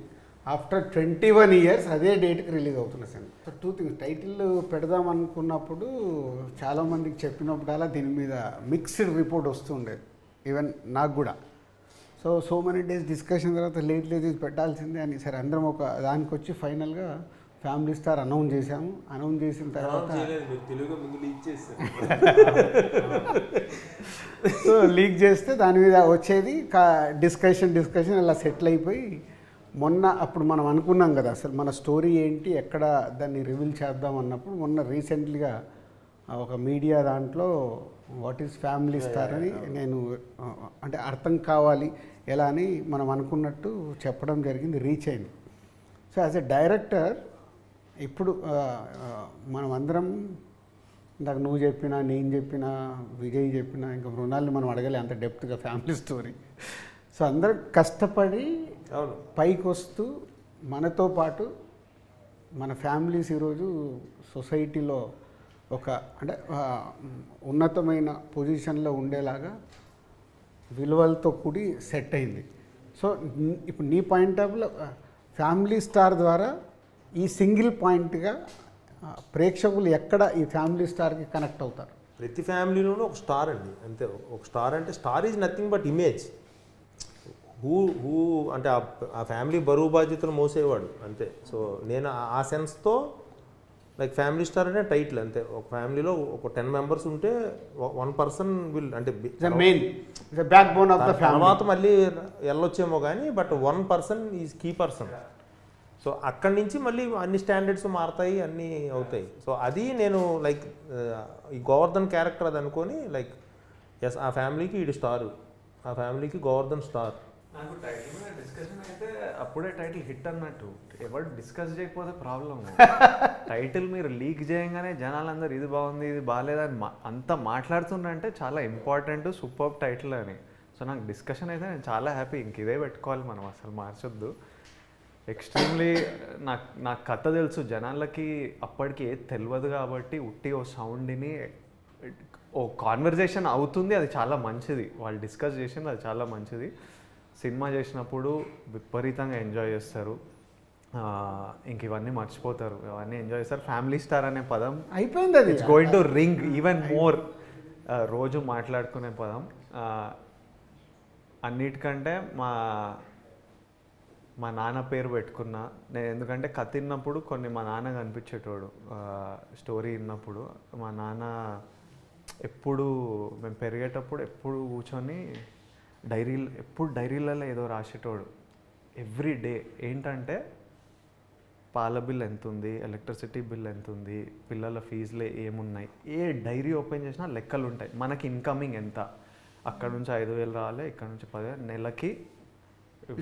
After 21 years అదే డేట్కి రిలీజ్ అవుతున్న సినిమా. సో 2 things, టైటిల్ పెడదాం అనుకున్నప్పుడు చాలామందికి చెప్పినప్పుడు అలా దీని మీద మిక్స్డ్ రిపోర్ట్ వస్తుండేది, ఈవెన్ నాకు కూడా. సో మెనీ డేస్ డిస్కషన్ తర్వాత లేట్ పెట్టాల్సిందే అని సరే అందరం ఒక దానికి వచ్చి ఫైనల్గా ఫ్యామిలీ స్టార్ అనౌన్స్ చేసాము. అనౌన్స్ చేసిన తర్వాత సో లీక్ చేస్తే దాని మీద వచ్చేది డిస్కషన్ అలా సెటిల్ అయిపోయి మొన్న అప్పుడు మనం అనుకున్నాం కదా అసలు మన స్టోరీ ఏంటి, ఎక్కడ దాన్ని రివీల్ చేద్దాం అన్నప్పుడు మొన్న రీసెంట్లీగా ఒక మీడియా దాంట్లో వాట్ ఈజ్ ఫ్యామిలీ స్టార్ అని నేను అంటే అర్థం కావాలి ఎలా అని మనం అనుకున్నట్టు చెప్పడం జరిగింది, రీచ్ అయింది. సో యాజ్ ఎ డైరెక్టర్ ఇప్పుడు మనం అందరం ఇందాక నువ్వు చెప్పినా, నేను చెప్పినా, విజయ్ చెప్పినా, ఇంకా మృణాల్ని మనం అడగలే అంత డెప్త్గా ఫ్యామిలీ స్టోరీ. సో అందరం కష్టపడి పైకి వస్తూ మనతో పాటు మన ఫ్యామిలీస్ ఈరోజు సొసైటీలో ఒక అంటే ఉన్నతమైన పొజిషన్లో ఉండేలాగా విలువలతో కూడి సెట్ అయింది. సో ఇప్పుడు నీ పాయింట్ ఆఫ్ వ్యూలో ఫ్యామిలీ స్టార్ ద్వారా ఈ సింగిల్ పాయింట్గా ప్రేక్షకులు ఎక్కడ ఈ ఫ్యామిలీ స్టార్కి కనెక్ట్ అవుతారు? ప్రతి ఫ్యామిలీలోనూ ఒక స్టార్ అండి, అంతే. ఒక స్టార్ అంటే star is nothing but image. Who అంటే ఆ ఫ్యామిలీ బరువు బాధ్యతలు మోసేవాడు అంతే. సో నేను ఆ సెన్స్తో లైక్ ఫ్యామిలీ స్టార్ అనే టైటిల్ అంతే. ఒక ఫ్యామిలీలో ఒక 10 members ఉంటే 1 person విల్ అంటే main backbone of the family. తర్వాత మళ్ళీ వెళ్ళొచ్చేమో కానీ but 1 person is key person. So అక్కడి నుంచి మళ్ళీ అన్ని స్టాండర్డ్స్ మారుతాయి, అన్నీ అవుతాయి. సో అది నేను లైక్ ఈ గోవర్ధన్ క్యారెక్టర్ అది అనుకొని లైక్ ఎస్ ఆ ఫ్యామిలీకి ఈడు స్టారు, ఆ ఫ్యామిలీకి గోవర్ధన్ స్టార్. నాకు టైటిల్ మీద డిస్కషన్ అయితే అప్పుడే టైటిల్ హిట్ అన్నట్టు. ఎవరు డిస్కస్ చేయకపోతే ప్రాబ్లం. టైటిల్ మీరు లీక్ చేయగానే జనాలందరూ ఇది బాగుంది ఇది బాగాలేదని అంతా మాట్లాడుతుండంటే చాలా ఇంపార్టెంట్ సూపర్ టైటిల్ అని. సో నాకు డిస్కషన్ అయితే నేను చాలా హ్యాపీ. ఇంక ఇదే పెట్టుకోవాలి మనం, అసలు మార్చొద్దు. ఎక్స్ట్రీమ్లీ నాకు కథ తెలుసు, జనాలకి అప్పటికి ఏది తెలియదు కాబట్టి ఉట్టి ఓ సౌండ్ని ఓ కాన్వర్జేషన్ అవుతుంది, అది చాలా మంచిది. వాళ్ళు డిస్కస్ చేసింది అది చాలా మంచిది. సినిమా చేసినప్పుడు విపరీతంగా ఎంజాయ్ చేస్తారు, ఇంక ఇవన్నీ మర్చిపోతారు, ఇవన్నీ ఎంజాయ్ చేస్తారు. ఫ్యామిలీ స్టార్ అనే పదం అయిపోయింది, అది it's going to ring even more. రోజు మాట్లాడుకునే పదం. అన్నిటికంటే మా నాన్న పేరు పెట్టుకున్నా నేను. ఎందుకంటే కథ విన్నప్పుడు కొన్ని మా నాన్న కనిపించేటోడు. స్టోరీ విన్నప్పుడు మా నాన్న ఎప్పుడు మేము పెరిగేటప్పుడు ఎప్పుడు కూర్చొని డైరీలలో ఏదో రాసేటోడు ఎవ్రీ డే. ఏంటంటే పాల బిల్ ఎంత ఉంది, ఎలక్ట్రిసిటీ బిల్ ఎంత ఉంది, పిల్లల ఫీజులు ఏమున్నాయి, ఏ డైరీ ఓపెన్ చేసినా లెక్కలు ఉంటాయి. మనకి ఇన్కమింగ్ ఎంత, అక్కడ నుంచి 5,000 రావాలి, ఇక్కడ నుంచి 10,000, నెలకి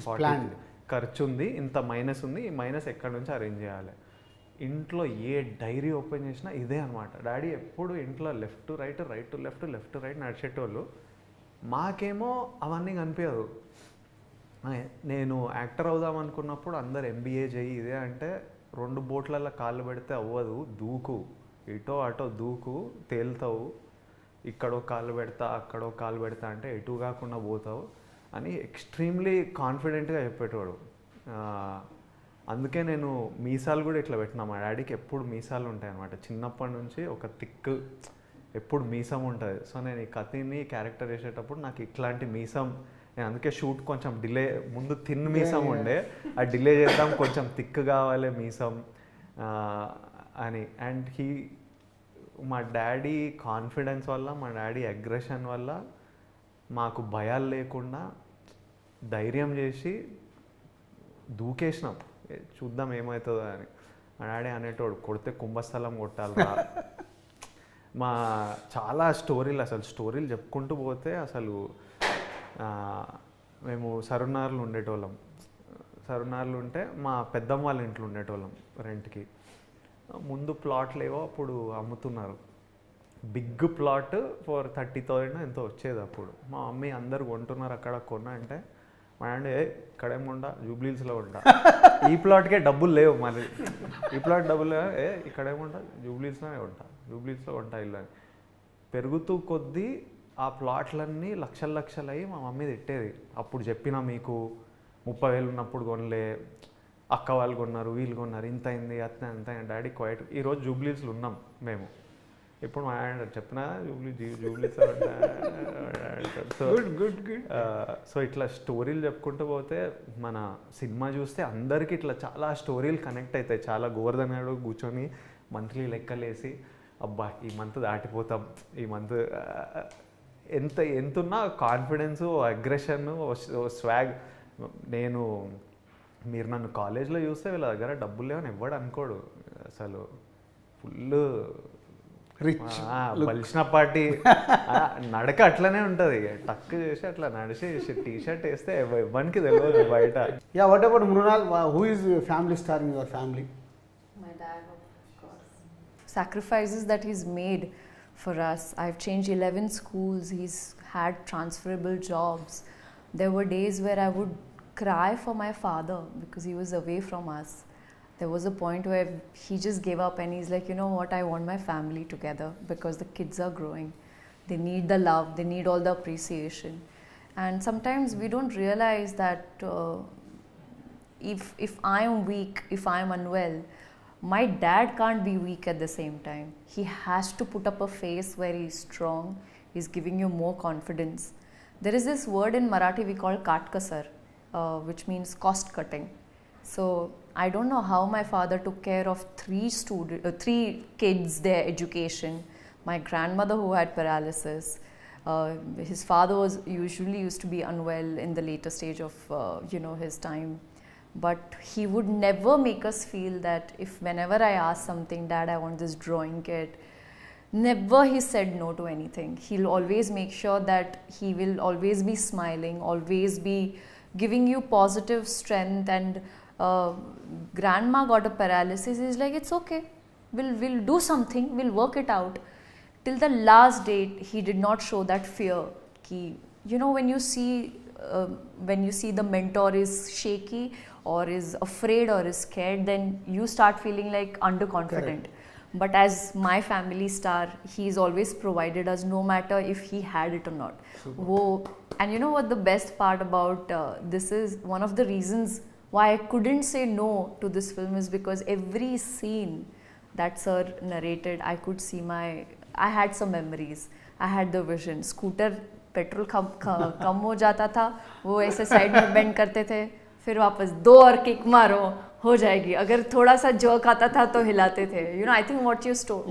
40 ఖర్చు ఉంది, ఇంత మైనస్ ఉంది, ఈ మైనస్ ఎక్కడి నుంచి అరేంజ్ చేయాలి. ఇంట్లో ఏ డైరీ ఓపెన్ చేసినా ఇదే అనమాట. డాడీ ఎప్పుడు ఇంట్లో left to right, right to left, left to right నడిచేటోళ్ళు. మాకేమో అవన్నీ కనిపించదు. నేను యాక్టర్ అవుదాం అనుకున్నప్పుడు అందరు MBA చేయి ఇదే అంటే 2 బోట్లలో కాళ్ళు పెడితే అవ్వదు, దూకు, ఇటో అటో దూకు, తేలుతావు, ఇక్కడో కాళ్ళు పెడతా అక్కడో కాళ్ళు పెడతా అంటే ఎటు కాకుండా పోతావు అని ఎక్స్ట్రీమ్లీ కాన్ఫిడెంట్గా చెప్పేటోడు. అందుకే నేను మీసాలు కూడా ఇట్లా పెట్టినా. మా డాడీకి ఎప్పుడు మీసాలు ఉంటాయి అన్నమాట. చిన్నప్పటి నుంచి ఒక థిక్ ఎప్పుడు మీసం ఉంటుంది. సో నేను ఈ కథని క్యారెక్టర్ వేసేటప్పుడు నాకు ఇట్లాంటి మీసం, నేను అందుకే షూట్ కొంచెం డిలే, ముందు థిన్ మీసం ఉండే, ఆ డిలే చేద్దాం, కొంచెం థిక్ కావాలి మీసం అని. అండ్ మా డాడీ కాన్ఫిడెన్స్ వల్ల, మా డాడీ అగ్రెషన్ వల్ల మాకు భయాలు లేకుండా ధైర్యం చేసి దూకేసినాం, చూద్దాం ఏమవుతుందో అని. మా డాడీ అనేటోడు కొడితే కుంభస్థలం కొట్టాలిరా. మా చాలా స్టోరీలు, అసలు స్టోరీలు చెప్పుకుంటూ పోతే అసలు మేము సరునార్లు ఉండేటోళ్ళం. సరునార్లు ఉంటే మా పెద్దమ్మ వాళ్ళ ఇంట్లో ఉండేటోళ్ళం రెంట్కి. ముందు ప్లాట్లు ఏవో అప్పుడు అమ్ముతున్నారు, బిగ్ ప్లాట్ ఫర్ 30,000 ఎంతో వచ్చేది అప్పుడు. మా మమ్మీ అందరు కొంటున్నారు అక్కడ, కొన్నా అంటే మా డాడీ ఇక్కడేముండా జూబ్లీహిల్స్లో ఉంటా, ఈ ప్లాట్కే డబ్బులు లేవు, మళ్ళీ ఈ ప్లాట్ డబ్బులు లేవు, ఇక్కడేముంటా జూబ్లీహిల్స్లోనే జూబ్లీహిల్స్లో ఉంటా ఇల్లు అని. పెరుగుతూ కొద్దీ ఆ ప్లాట్లన్నీ లక్షలు అయ్యి మా మమ్మీ తిట్టేది. అప్పుడు చెప్పినా మీకు 30,000 ఉన్నప్పుడు కొనలే, అక్క వాళ్ళు కొన్నారు, వీళ్ళు కొన్నారు, ఇంత అయింది అంత డాడీ క్వైట్. ఈరోజు జూబ్లీహిల్స్లో ఉన్నాం మేము. ఇప్పుడు మా డాడీ చెప్పినా జూబ్లీహిల్స్ సో ఇట్లా స్టోరీలు చెప్పుకుంటూ పోతే మన సినిమా చూస్తే అందరికీ ఇట్లా చాలా స్టోరీలు కనెక్ట్ అవుతాయి. చాలా గోవర్ధన్ గారు కూర్చొని మంత్లీ లెక్కలేసి అబ్బా ఈ మంత్ దాటిపోతాం, ఈ మంత్ ఎంతున్నా కాన్ఫిడెన్స్, అగ్రెషన్, స్వాగ్. మీరు నన్ను కాలేజ్లో చూస్తే వీళ్ళ దగ్గర డబ్బులు లేవని ఎవ్వడు అనుకోడు. అసలు ఫుల్ రిచ్ బలిసిన పార్టీ నడక అట్లనే ఉంటుంది. టక్ చేసి అట్లా నడిచి టీ-షర్ట్ వేస్తే ఎవరికి తెలియదు బయట. Yeah, what about Mrunal? Who is family star in your family? My dad, of course. Sacrifices that he's made for us. I've changed 11 schools. He's had transferable jobs. There were days where I would cry for my father because he was away from us. There was a point where he just gave up and he's like, you know what, I want my family together because the kids are growing. They need the love, they need all the appreciation. And sometimes we don't realize that if I'm weak, if I'm unwell, my dad can't be weak at the same time. He has to put up a face where he's strong, he's giving you more confidence. There is this word in Marathi we call katkasar, which means cost cutting. So I don't know how my father took care of 3 kids, their education. My grandmother who had paralysis. His father usually used to be unwell in the later stage of his time. But he would never make us feel that if whenever I ask something, Dad, I want this drawing kit, never he said no to anything. He'll always make sure that he will always be smiling, always be giving you positive strength. And grandma got a paralysis. He's like, it's okay, we'll do something, we'll work it out. Till the last date, he did not show that fear. When you see the mentor is shaky or is afraid or is scared, then you start feeling like underconfident. Correct. But as my family star, he's always provided us, no matter if he had it or not. And you know what the best part about this is? One of the reasons why I couldn't say no to this film is because every scene that sir narrated, I could see I had some memories. I had the vision. Scooter petrol कम हो जाता था, वो ऐसे साइड में बेंड करते थे, फिर वापस 2 और किक मारो हो जाएगी, अगर थोड़ा सा जर्क आता था तो हिलाते थे. You know, I think what you told,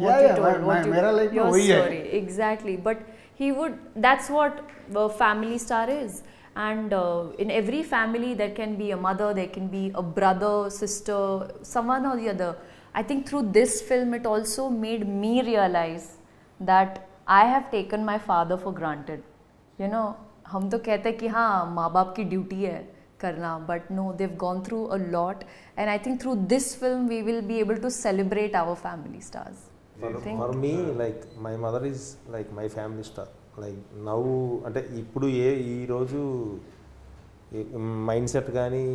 your story, exactly. But he would, that's what family star is. And in every family there can be a mother, there can be a brother, sister, someone or the other. I think through this film it also made me realize that I have taken my father for granted. You know, हम तो कहते हैं कि हाँ माँ बाप की ड्यूटी है करना, but no, they've gone through a lot, and I think through this film we will be able to celebrate our family stars. For me, like my mother is like my family star. Like now, అంటే ఇప్పుడు ఈరోజు మైండ్ సెట్ కానీ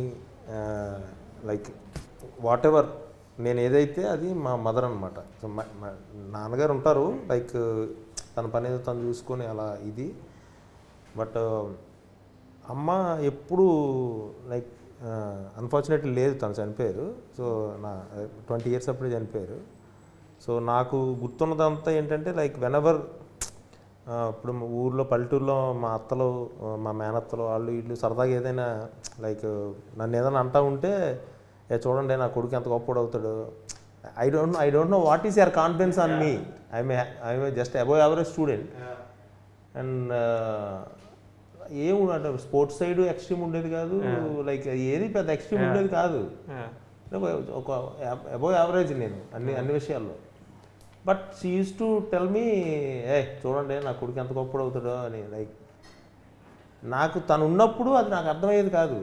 లైక్ వాట్ ఎవర్ నేను ఏదైతే అది మా మదర్ అనమాట. సో మా నాన్నగారు ఉంటారు, లైక్ తన పని ఏదో తను చూసుకొని అలా ఇది. బట్ అమ్మ ఎప్పుడు లైక్ అన్ఫార్చునేట్లీ లేదు, తను చనిపోయారు. సో నా 20 years అప్పుడే చనిపోయారు. సో నాకు గుర్తున్నదంతా ఏంటంటే లైక్ వెనెవర్ ఇప్పుడు ఊర్లో పల్లెటూరులో మా అత్తలు మా మేనత్తలు వాళ్ళు వీళ్ళు సరదాగా ఏదైనా లైక్ నన్ను ఏదైనా అంటూ ఉంటే చూడండి నా కొడుకు ఎంత గొప్పడు అవుతాడు. I don't know what is your confidence on me. I'm just above average student. And ఏముంటే స్పోర్ట్స్ సైడ్ ఎక్స్ట్రీమ్ ఉండేది కాదు, లైక్ ఏది పెద్ద ఎక్స్ట్రీమ్ ఉండేది కాదు, ఒక అబోవ్ యావరేజ్ నేను అన్ని విషయాల్లో. But she use to tell me చూడండి నా కొడుకు ఎంత గొప్పడు అవుతాడో అని. లైక్ నాకు తను ఉన్నప్పుడు అది నాకు అర్థమయ్యేది కాదు.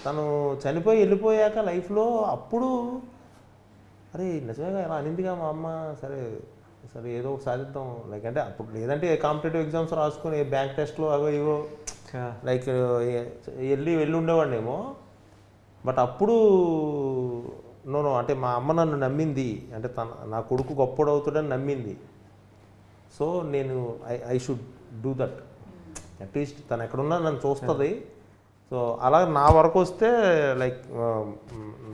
తను చనిపోయి వెళ్ళిపోయాక లైఫ్లో అప్పుడు అరే నిజమేగా ఇలా అనిందిగా మా అమ్మ, సరే సరే ఏదో ఒకటి సాధిద్దాం. లైక్ అంటే అప్పుడు లేదంటే కాంపిటేటివ్ ఎగ్జామ్స్ రాసుకొని బ్యాంక్ టెస్ట్లో అవో ఇవో లైక్ వెళ్ళి ఉండేవాడినేమో. బట్ అప్పుడు నో అంటే మా అమ్మ నన్ను నమ్మింది, అంటే నా కొడుకు గొప్పడు అవుతాడని నమ్మింది. సో నేను I should do that. At least తను ఎక్కడున్నా నన్ను చూస్తుంది. సో అలా నా వరకు వస్తే like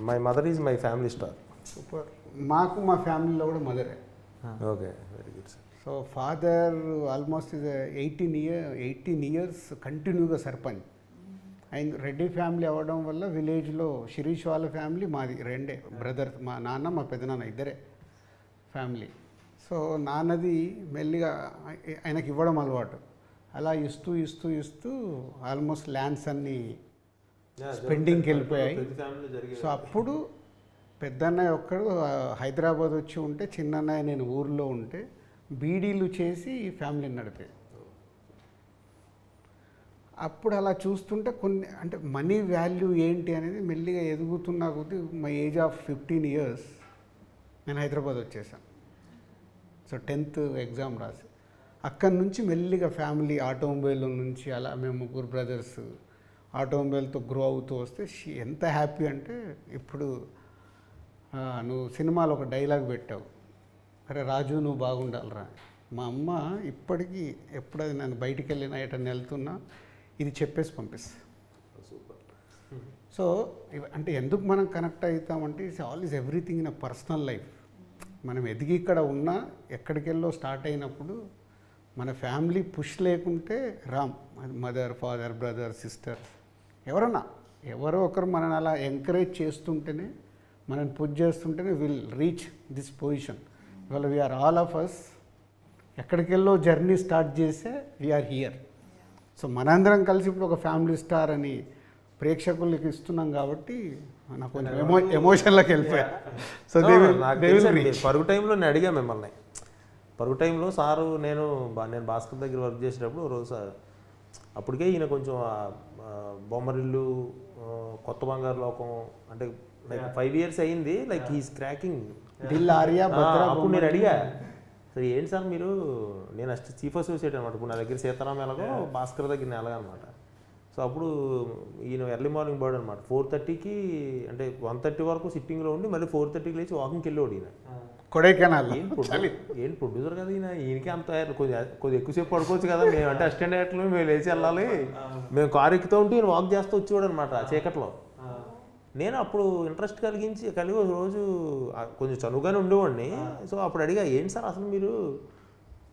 my mother is my family star. Super. మాకు మా ఫ్యామిలీలో కూడా మదరే. Okay, very good sir. So father almost is 18 years కంటిన్యూగా సర్పంచ్. అండ్ రెడ్డి ఫ్యామిలీ అవ్వడం వల్ల విలేజ్లో శిరీష్ వాళ్ళ ఫ్యామిలీ మాది రెండే బ్రదర్స్, మా నాన్న మా పెద్దనాన్న ఇద్దరే ఫ్యామిలీ. సో నాన్నది మెల్లిగా ఆయనకి ఇవ్వడం అలవాటు. అలా ఇస్తూ ఆల్మోస్ట్ ల్యాండ్స్ అన్నీ స్పెండింగ్కి వెళ్ళిపోయాయి. సో అప్పుడు పెద్దన్నయ్య ఒక్కడు హైదరాబాద్ వచ్చి ఉంటే, చిన్నన్నయ్య నేను ఊర్లో ఉంటే బీడీలు చేసి ఫ్యామిలీని నడిపేది. అప్పుడు అలా చూస్తుంటే కొన్ని అంటే మనీ వాల్యూ ఏంటి అనేది మెల్లిగా ఎదుగుతున్నా కొద్దీ మై ఏజ్ ఆఫ్ 15 years నేను హైదరాబాద్ వచ్చేసాను. సో 10th ఎగ్జామ్ రాసి అక్కడి నుంచి మెల్లిగా ఫ్యామిలీ ఆటోమొబైల్ నుంచి అలా మేము 3 brothers ఆటోమొబైల్తో గ్రో అవుతూ వస్తే ఎంత హ్యాపీ అంటే, ఇప్పుడు నువ్వు సినిమాలో ఒక డైలాగ్ పెట్టావు, అరే రాజు నువ్వు బాగుండాలిరా. మా అమ్మ ఇప్పటికీ ఎప్పుడది నేను బయటికి వెళ్ళినా ఎటన్నా వెళ్తున్నా ఇది చెప్పేసి పంపిస్తా. సూపర్. సో అంటే ఎందుకు మనం కనెక్ట్ అవుతామంటే it's all is everything in a personal life. మనం ఎదిగి ఇక్కడ ఉన్నా ఎక్కడికెళ్ళో స్టార్ట్ అయినప్పుడు మన ఫ్యామిలీ పుష్ లేకుంటే Ram, mother father brother sister ఎవరన్నా ఎవరో ఒకరు మనని అలా ఎంకరేజ్ చేస్తుంటేనే, మనని పుష్ చేస్తుంటేనే విల్ రీచ్ దిస్ పొజిషన్. ఇవాళ వీఆర్ ఆల్ ఆఫ్ అస్ ఎక్కడికెళ్ళో జర్నీ స్టార్ట్ చేస్తే వీఆర్ హియర్. సో మనందరం కలిసి ఇప్పుడు ఒక ఫ్యామిలీ స్టార్ అని ప్రేక్షకులకి ఇస్తున్నాం కాబట్టి నాకు కొంచెం ఎమోషన్లోకి వెళ్ళిపోయా. సో పరుగు టైంలో నేను అడిగా మిమ్మల్ని, పరుగు టైంలో సారు నేను భాస్కర్ దగ్గర వర్క్ చేసేటప్పుడు రోజు సార్ అప్పటికే ఈయన కొంచెం బొమ్మరిల్లు, కొత్త బంగారు లోకం అంటే లైక్ 5 years అయింది, like he's cracking Dil Arya. అప్పుడు నేను అడిగా, సరే ఏంటి సార్ మీరు, నేను చీఫ్ అసోసియేట్ అనమాట, ఇప్పుడు నా దగ్గర సీతారాం ఎలాగో భాస్కర్ దగ్గర ఎలాగ అనమాట. సో అప్పుడు ఈయన ఎర్లీ మార్నింగ్ బర్డ్ అనమాట. 4:30కి అంటే 1:30 వరకు సిట్టింగ్లో ఉండి మళ్ళీ 4:30కి లేచి వాకింగ్కి వెళ్ళేవాడు ఈయన. కొడైకెనాల్ ఏంటి ప్రొడ్యూసర్ కదా ఈయనకి అంత కొద్దిగా ఎక్కువసేపు పడుకోవచ్చు కదా, మేము అంటే అసిస్టెంట్ డైరెక్టర్లు మేము లేచి వెళ్ళాలి, మేము కారు ఎక్కుతూ ఉంటే ఈయన వాక్ చేస్తూ వచ్చేవాడు అనమాట చీకట్లో. నేను అప్పుడు ఇంట్రెస్ట్ కలిగి రోజు కొంచెం చనువుగానే ఉండేవాడిని. సో అప్పుడు అడిగా, ఏంటి సార్ అసలు మీరు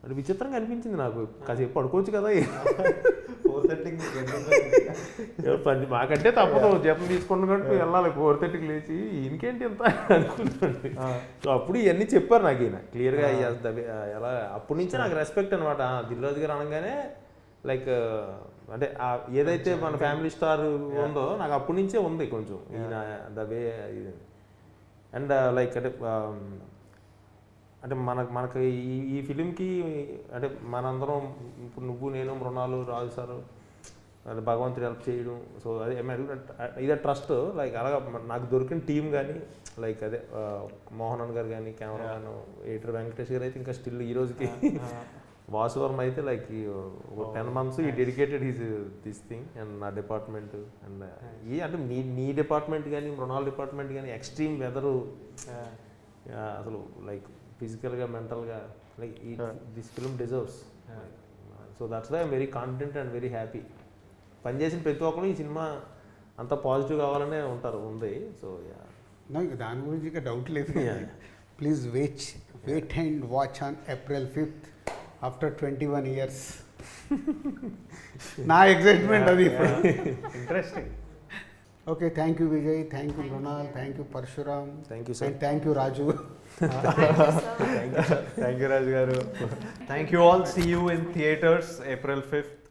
అది విచిత్రంగా అనిపించింది నాకు. కాసేపు పడుకోవచ్చు కదా, 4:30 మాకంటే తప్పదు, జీతం తీసుకున్నట్టు వెళ్ళాలి 4:30కి లేచి, ఈయనకేంటి ఎంత అనుకుంటుంది. సో అప్పుడు ఇవన్నీ చెప్పారు నాకు ఈయన క్లియర్గా. ఎలా అప్పటి నుంచి నాకు రెస్పెక్ట్ అనమాట. దిల్ రాజు గారు అనగానే లైక్ అంటే ఏదైతే మన ఫ్యామిలీ స్టార్ ఉందో నాకు అప్పటి నుంచే ఉంది కొంచెం ఈయన ద వే. అండ్ లైక్ అంటే మనకు ఈ ఫిలింకి అంటే మనందరం ఇప్పుడు నువ్వు, నేను, మృణాలు, రాజు సారు, అంటే భగవంతుడు హెల్ప్ చేయడం. సో అదే ఇదే ట్రస్ట్. లైక్ అలాగా నాకు దొరికిన టీం కానీ లైక్ అదే మోహన్ గారు కానీ, కెమెరామెన్ ఎడిటర్ వెంకటేష్ గారు అయితే ఇంకా స్టిల్ ఈ రోజుకి, వాసువర్మ అయితే లైక్ 10 months ఈ dedicated his this thing. And నా డిపార్ట్మెంట్ అండ్ అంటే నీ డిపార్ట్మెంట్ కానీ, మృణాల్ డిపార్ట్మెంట్ కానీ ఎక్స్ట్రీమ్ వెదరు అసలు లైక్ ఫిజికల్గా, మెంటల్గా like this film deserves. So that's why I'm very confident and very happy. పనిచేసిన ప్రతి ఒక్కరు ఈ సినిమా అంత పాజిటివ్ కావాలనే ఉంది. సో దాని గురించి ఇక డౌట్ లేదు. Please wait and watch on April 5th after 21 years. నా ఎక్సైట్మెంట్ అది. Interesting. Okay, thank you Vijay, thank you Mrunal, thank you Parashuram, thank you sir, and thank you Raju. Thank you, Raj garu. Thank you all. See you in theaters April 5th.